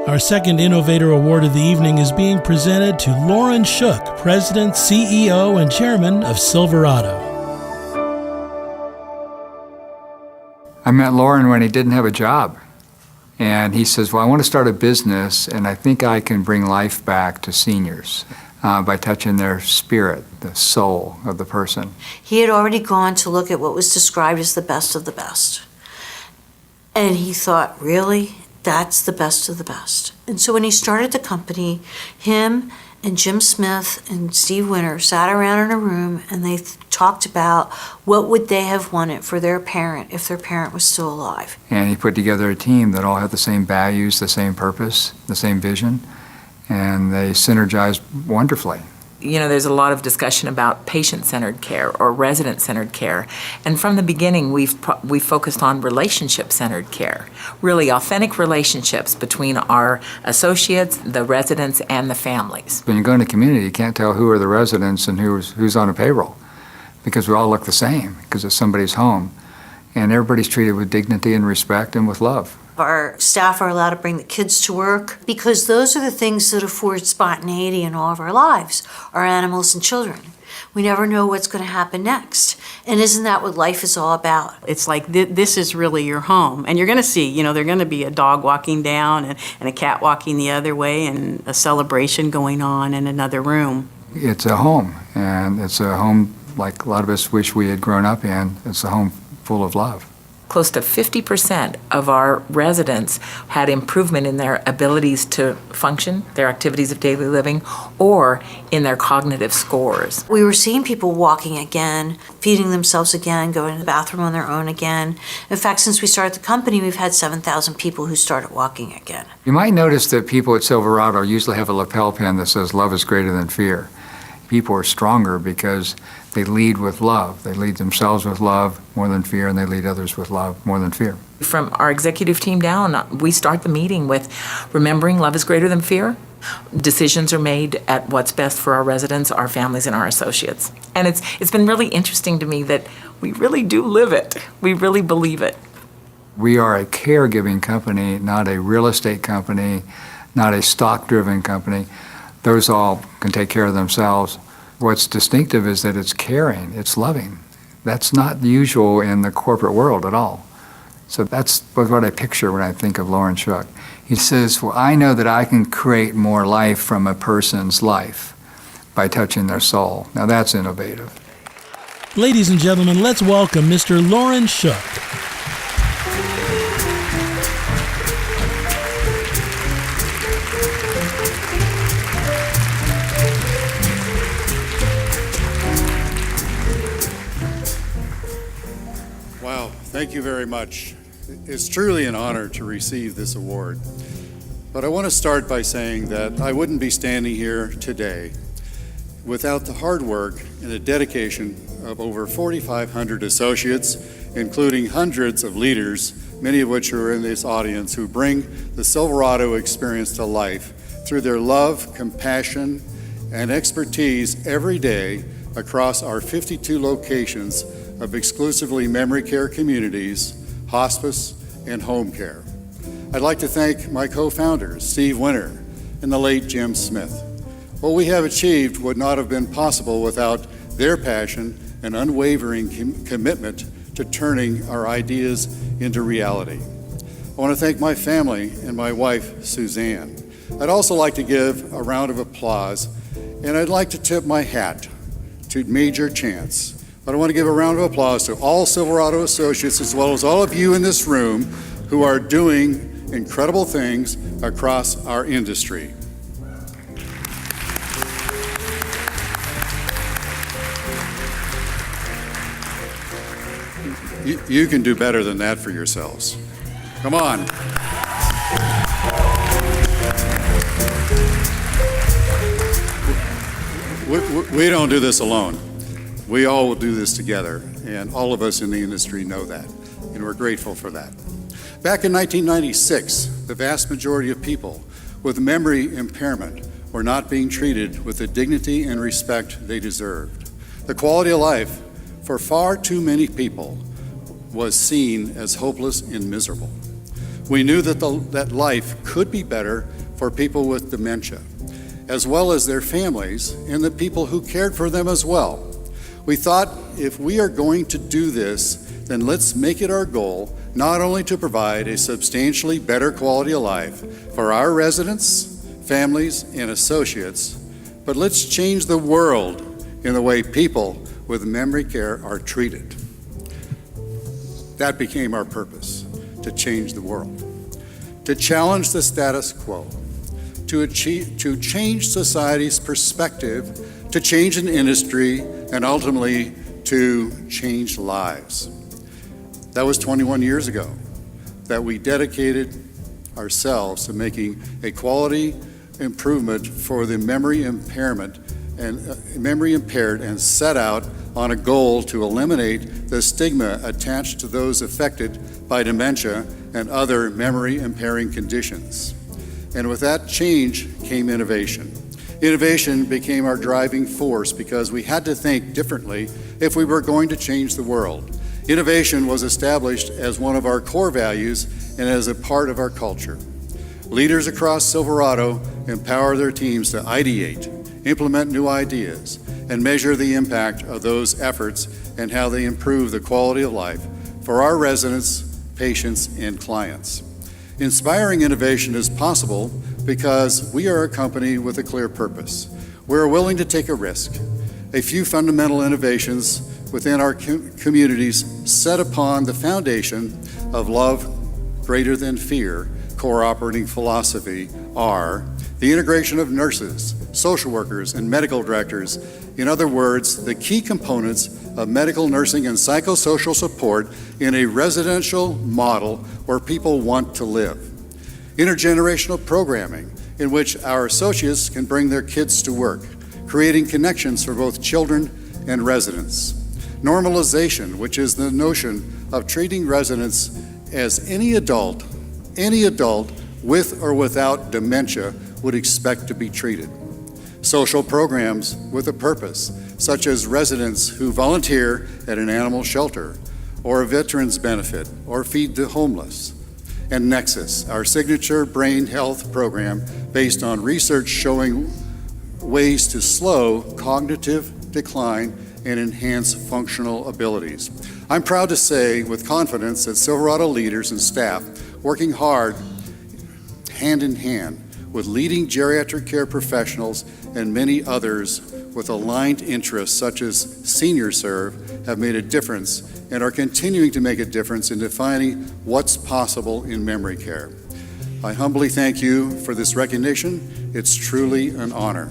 Our second Innovator Award of the evening is being presented to Loren Shook, President, CEO, and Chairman of Silverado. I met Loren when he didn't have a job. And he says, well, I want to start a business, and I think I can bring life back to seniors by touching their spirit, the soul of the person. He had already gone to look at what was described as the best of the best. And he thought, really? That's the best of the best. And so when he started the company, him and Jim Smith and Steve Winter sat around in a room and they talked about what would they have wanted for their parent if their parent was still alive. And he put together a team that all had the same values, the same purpose, the same vision, and they synergized wonderfully. You know, there's a lot of discussion about patient-centered care or resident-centered care. And from the beginning, we've focused on relationship-centered care, really authentic relationships between our associates, the residents, and the families. When you go in a community, you can't tell who are the residents and who's on a payroll because we all look the same because it's somebody's home. And everybody's treated with dignity and respect and with love. Our staff are allowed to bring the kids to work because those are the things that afford spontaneity in all of our lives, our animals and children. We never know what's going to happen next. And isn't that what life is all about? It's like this is really your home. And you're going to see, you know, there's going to be a dog walking down and a cat walking the other way and a celebration going on in another room. It's a home, and it's a home like a lot of us wish we had grown up in. It's a home full of love. Close to 50% of our residents had improvement in their abilities to function, their activities of daily living, or in their cognitive scores. We were seeing people walking again, feeding themselves again, going to the bathroom on their own again. In fact, since we started the company, we've had 7,000 people who started walking again. You might notice that people at Silverado usually have a lapel pin that says love is greater than fear. People are stronger because they lead with love. They lead themselves with love more than fear, and they lead others with love more than fear. From our executive team down, we start the meeting with remembering love is greater than fear. Decisions are made at what's best for our residents, our families, and our associates. And it's been really interesting to me that we really do live it. We really believe it. We are a caregiving company, not a real estate company, not a stock-driven company. Those all can take care of themselves. What's distinctive is that it's caring, it's loving. That's not usual in the corporate world at all. So that's what I picture when I think of Loren Shook. He says, well, I know that I can create more life from a person's life by touching their soul. Now that's innovative. Ladies and gentlemen, let's welcome Mr. Loren Shook. Thank you very much. It's truly an honor to receive this award. But I want to start by saying that I wouldn't be standing here today without the hard work and the dedication of over 4,500 associates, including hundreds of leaders, many of which are in this audience, who bring the Silverado experience to life through their love, compassion, and expertise every day across our 52 locations of exclusively memory care communities, hospice, and home care. I'd like to thank my co-founders, Steve Winter and the late Jim Smith. What we have achieved would not have been possible without their passion and unwavering commitment to turning our ideas into reality. I want to thank my family and my wife, Suzanne. I'd also like to give a round of applause, and I'd like to tip my hat to Major Chance. But I want to give a round of applause to all Silverado associates, as well as all of you in this room who are doing incredible things across our industry. You can do better than that for yourselves. Come on. We don't do this alone. We all will do this together, and all of us in the industry know that, and we're grateful for that. Back in 1996, the vast majority of people with memory impairment were not being treated with the dignity and respect they deserved. The quality of life for far too many people was seen as hopeless and miserable. We knew that life could be better for people with dementia, as well as their families and the people who cared for them as well. We thought, if we are going to do this, then let's make it our goal not only to provide a substantially better quality of life for our residents, families, and associates, but let's change the world in the way people with memory care are treated. That became our purpose, to change the world, to challenge the status quo, to change society's perspective, to change an industry, and ultimately to change lives. That was 21 years ago that we dedicated ourselves to making a quality improvement for the memory impaired and set out on a goal to eliminate the stigma attached to those affected by dementia and other memory impairing conditions. And with that change came innovation. Innovation became our driving force because we had to think differently if we were going to change the world. Innovation was established as one of our core values and as a part of our culture. Leaders across Silverado empower their teams to ideate, implement new ideas, and measure the impact of those efforts and how they improve the quality of life for our residents, patients, and clients. Inspiring innovation is possible because we are a company with a clear purpose. We are willing to take a risk. A few fundamental innovations within our communities set upon the foundation of love greater than fear core operating philosophy are the integration of nurses, social workers, and medical directors. In other words, the key components of medical nursing and psychosocial support in a residential model where people want to live. Intergenerational programming in which our associates can bring their kids to work, creating connections for both children and residents. Normalization, which is the notion of treating residents as any adult with or without dementia would expect to be treated. Social programs with a purpose, such as residents who volunteer at an animal shelter, or a veterans benefit, or feed the homeless. And Nexus, our signature brain health program based on research showing ways to slow cognitive decline and enhance functional abilities. I'm proud to say with confidence that Silverado leaders and staff working hard hand in hand with leading geriatric care professionals and many others with aligned interests such as SeniorServe have made a difference and are continuing to make a difference in defining what's possible in memory care. I humbly thank you for this recognition. It's truly an honor.